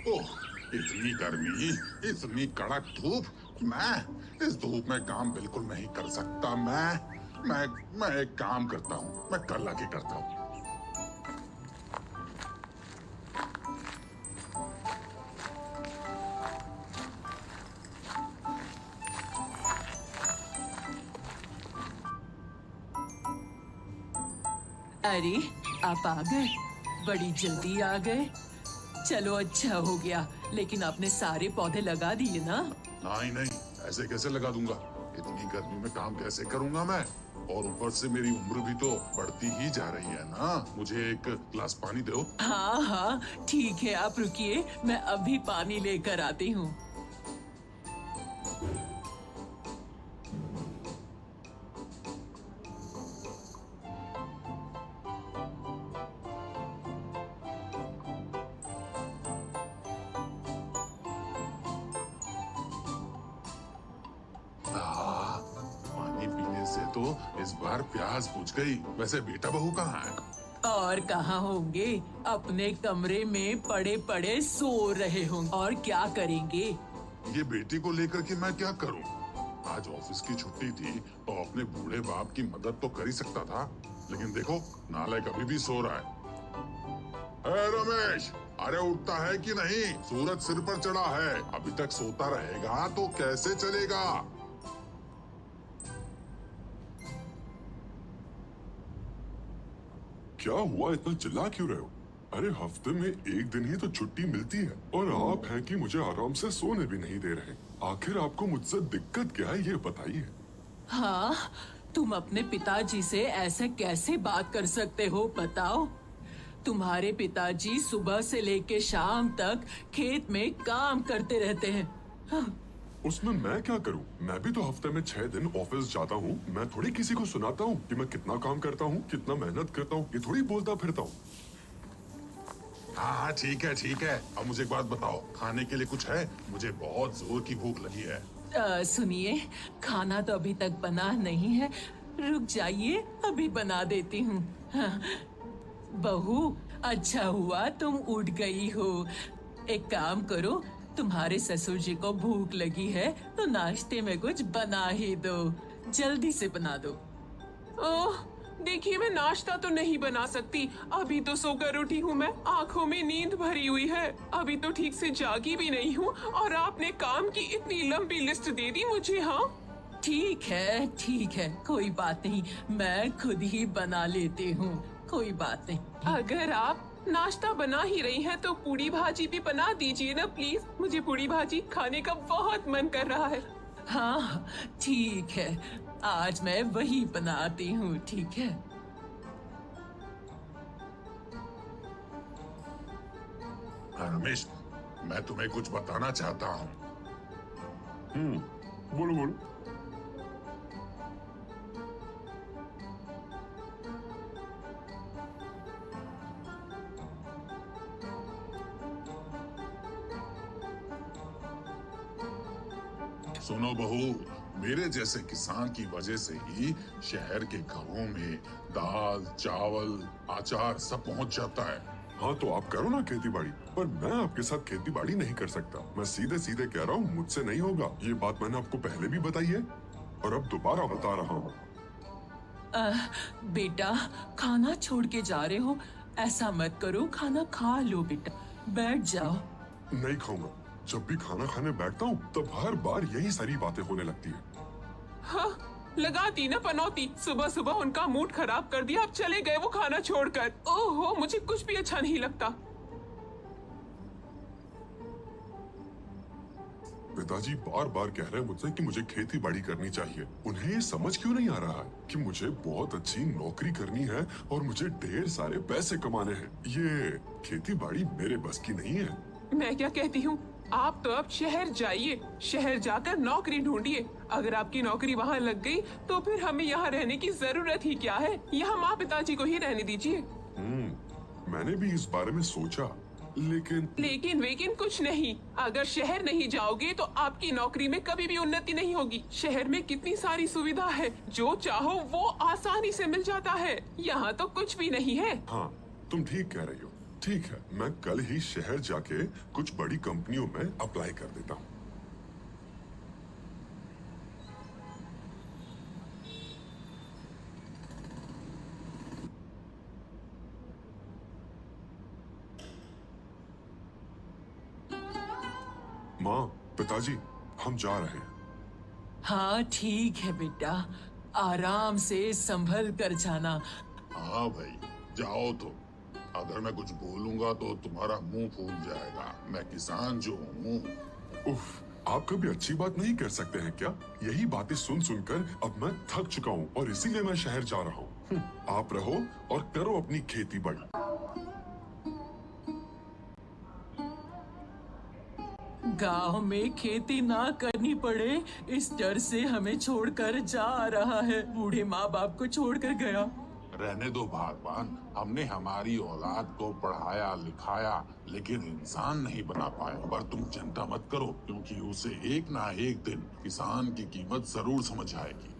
ओह, इतनी गर्मी, इतनी कड़क धूप। मैं इस धूप में काम बिल्कुल नहीं कर सकता। मैं एक काम करता हूँ, मैं कल आके करता हूँ। अरे, आप आ गए। बड़ी जल्दी आ गए। चलो अच्छा हो गया, लेकिन आपने सारे पौधे लगा दिए ना? नहीं नहीं, ऐसे कैसे लगा दूंगा? इतनी गर्मी में काम कैसे करूंगा मैं? और ऊपर से मेरी उम्र भी तो बढ़ती ही जा रही है ना। मुझे एक गिलास पानी दो। हाँ हाँ, ठीक है, आप रुकिए, मैं अभी पानी लेकर आती हूँ। पानी पीने से तो इस बार प्यास बुझ गई। वैसे बेटा बहू कहाँ है? और कहाँ होंगे? अपने कमरे में पड़े पड़े सो रहे होंगे। और क्या करेंगे? ये बेटी को लेकर के मैं क्या करूं? आज ऑफिस की छुट्टी थी तो अपने बूढ़े बाप की मदद तो कर ही सकता था, लेकिन देखो नालायक अभी भी सो रहा है। रमेश, अरे उठता है कि नहीं? सूरज सिर पर चढ़ा है, अभी तक सोता रहेगा तो कैसे चलेगा? क्या हुआ, इतना चिल्ला क्यों रहे हो? अरे हफ्ते में एक दिन ही तो छुट्टी मिलती है और आप हैं कि मुझे आराम से सोने भी नहीं दे रहे। आखिर आपको मुझसे दिक्कत क्या है, ये बताइए। हाँ, तुम अपने पिताजी से ऐसे कैसे बात कर सकते हो, बताओ? तुम्हारे पिताजी सुबह से लेके शाम तक खेत में काम करते रहते हैं। हाँ। उसमें मैं क्या करूं? मैं भी तो हफ्ते में 6 दिन ऑफिस जाता हूं। मैं थोड़ी किसी को सुनाता हूं कि मैं कितना काम करता हूं, कितना मेहनत करता हूं। ये थोड़ी बोलता फिरता हूं। हाँ ठीक है ठीक है। अब मुझे एक बात बताओ, खाने के लिए कुछ है? मुझे बहुत जोर की भूख लगी है। सुनिए, खाना तो अभी तक बना नहीं है। रुक जाइए, अभी बना देती हूँ। हाँ। बहू, अच्छा हुआ तुम उठ गई हो। एक काम करो, तुम्हारे ससुर जी को भूख लगी है तो नाश्ते में कुछ बना ही दो। जल्दी से बना दो। ओह, देखिए मैं नाश्ता तो नहीं बना सकती। अभी तो सोकर उठी हूँ मैं, आँखों में नींद भरी हुई है। अभी तो ठीक से जागी भी नहीं हूँ और आपने काम की इतनी लंबी लिस्ट दे दी मुझे। हाँ ठीक है, कोई बात नहीं, मैं खुद ही बना लेती हूँ, कोई बात नहीं। अगर आप नाश्ता बना ही रही हैं तो पूड़ी भाजी भी बना दीजिए ना प्लीज। मुझे पूड़ी भाजी खाने का बहुत मन कर रहा है। हाँ ठीक है, आज मैं वही बनाती हूँ, ठीक है। रमेश, मैं तुम्हें कुछ बताना चाहता हूँ। बोलो बोलो। सुनो बहू, मेरे जैसे किसान की वजह से ही शहर के घरों में दाल, चावल, अचार सब पहुंच जाता है। हाँ तो आप करो ना खेती बाड़ी, पर मैं आपके साथ खेती बाड़ी नहीं कर सकता। मैं सीधे सीधे कह रहा हूँ, मुझसे नहीं होगा। ये बात मैंने आपको पहले भी बताई है और अब दोबारा बता रहा हूँ। बेटा, खाना छोड़ के जा रहे हो? ऐसा मत करो, खाना खा लो बेटा, बैठ जाओ। नहीं खाऊंगा। जब भी खाना खाने बैठता हूँ तब हर बार यही सारी बातें होने लगती है। हाँ, लगा दी ना पनौती। सुबह सुबह उनका मूड खराब कर दिया, अब चले गए वो खाना छोड़कर। ओहो, मुझे कुछ भी अच्छा नहीं लगता। पिताजी बार बार कह रहे हैं मुझसे कि मुझे खेती बाड़ी करनी चाहिए। उन्हें ये समझ क्यों नहीं आ रहा है कि मुझे बहुत अच्छी नौकरी करनी है और मुझे ढेर सारे पैसे कमाने हैं। ये खेती बाड़ी मेरे बस की नहीं है। मैं क्या कहती हूँ, आप तो अब शहर जाइए, शहर जाकर नौकरी ढूंढिए। अगर आपकी नौकरी वहाँ लग गई तो फिर हमें यहाँ रहने की जरूरत ही क्या है। यहाँ माँ पिताजी को ही रहने दीजिए। मैंने भी इस बारे में सोचा, लेकिन वेकिन कुछ नहीं। अगर शहर नहीं जाओगे तो आपकी नौकरी में कभी भी उन्नति नहीं होगी। शहर में कितनी सारी सुविधा है, जो चाहो वो आसानी से मिल जाता है। यहाँ तो कुछ भी नहीं है। हाँ तुम ठीक कह रही हो, ठीक है, मैं कल ही शहर जाके कुछ बड़ी कंपनियों में अप्लाई कर देता हूँ। माँ, पिताजी, हम जा रहे हैं। हाँ ठीक है बेटा, आराम से संभल कर जाना। हाँ भाई, जाओ तो। अगर मैं कुछ बोलूंगा तो तुम्हारा मुंह फूल जाएगा। मैं किसान जो हूँ। उफ, आप कभी अच्छी बात नहीं कर सकते हैं क्या? यही बातें सुन सुनकर अब मैं थक चुका हूँ और इसीलिए मैं शहर जा रहा हूँ। आप रहो और करो अपनी खेती बाड़ी। गांव में खेती ना करनी पड़े इस डर से हमें छोड़कर जा रहा है। बूढ़े माँ बाप को छोड़कर गया। रहने दो भगवान, हमने हमारी औलाद को पढ़ाया लिखाया लेकिन इंसान नहीं बना पाए। पर तुम चिंता मत करो, क्योंकि उसे एक ना एक दिन किसान की कीमत जरूर समझ आएगी।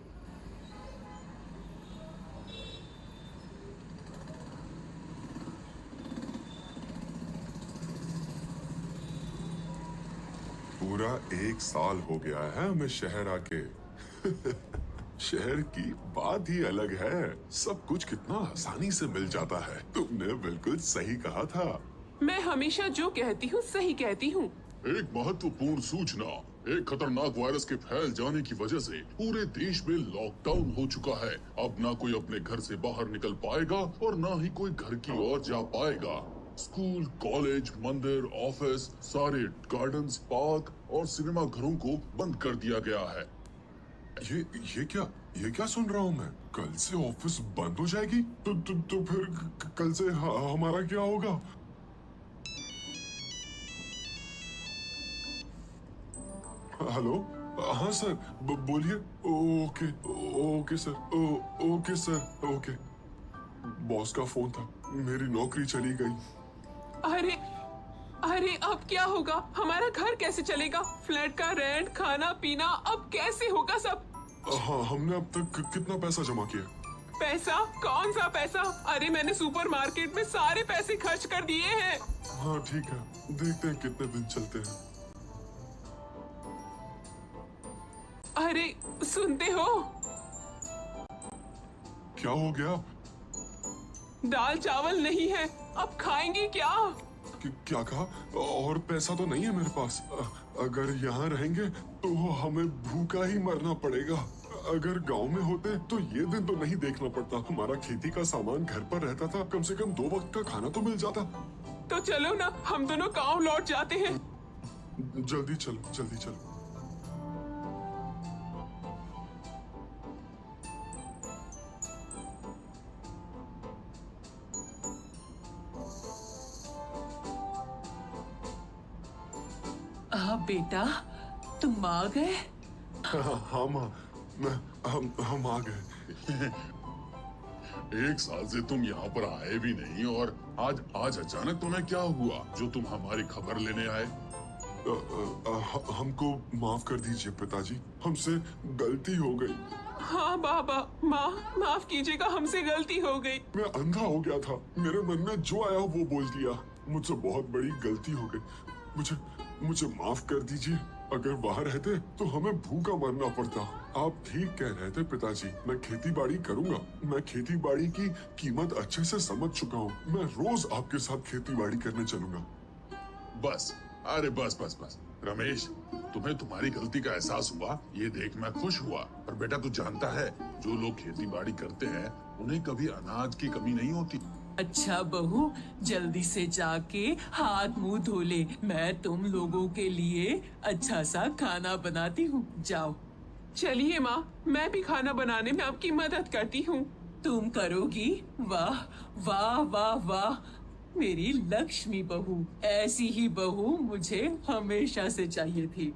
पूरा 1 साल हो गया है हमें शहर आके। शहर की बात ही अलग है। सब कुछ कितना आसानी से मिल जाता है। तुमने बिल्कुल सही कहा था। मैं हमेशा जो कहती हूँ सही कहती हूँ। एक महत्वपूर्ण सूचना, एक खतरनाक वायरस के फैल जाने की वजह से पूरे देश में लॉकडाउन हो चुका है। अब ना कोई अपने घर से बाहर निकल पाएगा और ना ही कोई घर की ओर जा पाएगा। स्कूल, कॉलेज, मंदिर, ऑफिस, सारे गार्डन्स, पार्क और सिनेमा घरों को बंद कर दिया गया है। ये क्या सुन रहा हूँ मैं? कल से ऑफिस बंद हो जाएगी? तो फिर कल से हमारा क्या होगा? हेलो, हाँ सर, बोलिए। Okay sir, okay sir, okay. Boss का फोन था, मेरी नौकरी चली गई। अरे अरे, अब क्या होगा? हमारा घर कैसे चलेगा? फ्लैट का रेंट, खाना पीना, अब कैसे होगा सब? हाँ, हमने अब तक कितना पैसा जमा किया? पैसा? कौन सा पैसा? अरे मैंने सुपरमार्केट में सारे पैसे खर्च कर दिए हैं। हाँ ठीक है, देखते हैं कितने दिन चलते हैं। अरे सुनते हो? क्या हो गया? दाल चावल नहीं है, अब खाएंगे क्या? क्या कहा? और पैसा तो नहीं है मेरे पास। अगर यहाँ रहेंगे तो हमें भूखा ही मरना पड़ेगा। अगर गांव में होते तो ये दिन तो नहीं देखना पड़ता। हमारा खेती का सामान घर पर रहता था, कम से कम 2 वक्त का खाना तो मिल जाता। तो चलो ना, हम दोनों गांव लौट जाते हैं। जल्दी चलो, जल्दी चलो। बेटा, तुम आ गए? हाँ माँ, हम आ गए। 1 साल से तुम यहाँ पर आए भी नहीं और आज अचानक तुम्हें क्या हुआ जो तुम हमारी खबर लेने आए? हमको माफ कर दीजिए पिताजी, हमसे गलती हो गई। हाँ बाबा, माफ कीजिएगा, हमसे गलती हो गई। मैं अंधा हो गया था, मेरे मन में जो आया वो बोल दिया। मुझसे बहुत बड़ी गलती हो गई। मुझे माफ कर दीजिए। अगर वहाँ रहते तो हमें भूखा मरना पड़ता। आप ठीक कह रहे थे पिताजी, मैं खेती बाड़ी करूँगा। मैं खेती बाड़ी की कीमत अच्छे से समझ चुका हूँ। मैं रोज आपके साथ खेती बाड़ी करने चलूंगा। बस, अरे बस रमेश, तुम्हें तुम्हारी गलती का एहसास हुआ, ये देख मैं खुश हुआ। पर बेटा, तू जानता है, जो लोग खेती बाड़ी करते हैं उन्हें कभी अनाज की कमी नहीं होती। अच्छा बहू, जल्दी से जाके हाथ मुंह धो ले। मैं तुम लोगों के लिए अच्छा सा खाना बनाती हूँ, जाओ। चलिए माँ, मैं भी खाना बनाने में आपकी मदद करती हूँ। तुम करोगी? वाह वाह वाह वाह, मेरी लक्ष्मी बहू। ऐसी ही बहू मुझे हमेशा से चाहिए थी।